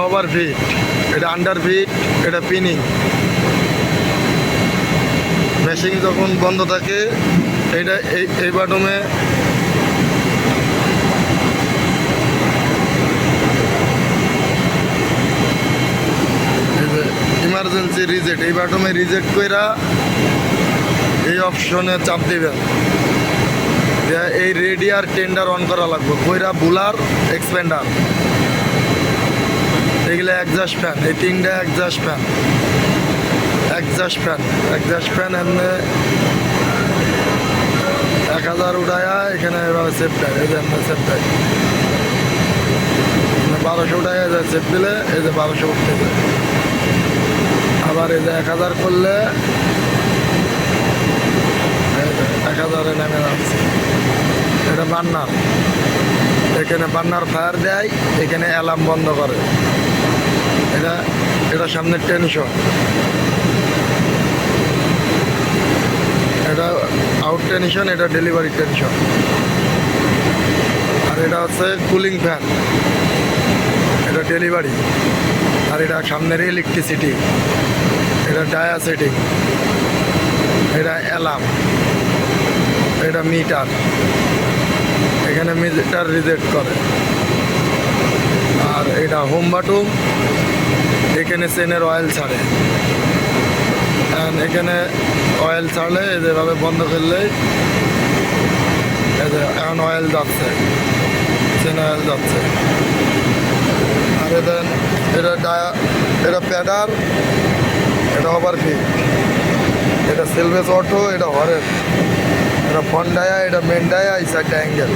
Over fit, এটা under fit, এটা pinning. Machine যখন বন্ধ থাকে এটা এই বাটমে ইমার্জেন্সি রিজেট, এই বাটমে রিজেট কইরা এই অপশনে চাপ দিবেন। এই রেডিয়ার টেন্ডার অন করা লাগবে, কইরা বুলার এক্সপেন্ডার, এগুলো একজাস্ট ফ্যান, এই তিনটা একজাস্ট ফ্যান, একজাস্ট ফ্যান এমনি 1000 উঠায়া এখানে এভাবে সেফ দেয়, এই যে এমনি সেফ দেয়। 1200 উঠায়া যায় সেফ দিলে এই যে 1200 উঠতে যায়। আবার এই যে 1000 করলে 1000-এ নেমে যাচ্ছে। এটা বার্নার, এখানে বার্নার ফায়ার দেয়, এখানে অ্যালার্ম বন্ধ করে। এটা সামনের টেনশন, এটা আউট টেনশন, এটা ডেলিভারি টেনশন। আর এটা হচ্ছে কুলিং ফ্যান, এটা ডেলিভারি। আর এটা সামনের ইলেকট্রিসিটি, এটা ডায়া সেটিং, এটা অ্যালার্ম, এটা মিটার, এখানে মিটার রিজেক্ট করে। আর এটা হোম বাটুম, এখানে চেনের অয়েল ছাড়ে। এখানে অয়েল ছাড়লে যেভাবে বন্ধ করলেই এখন অয়েল যাচ্ছে, চেন অয়েল যাচ্ছে। আর এটা প্যাডার, এটা ওভার ফিট, এটা সেলভেজ অটো, এটা হরেন, এটা ফ্রন্ট ডায়া, এটা মেন ডায়া, এই সাইডটা অ্যাঙ্গেল।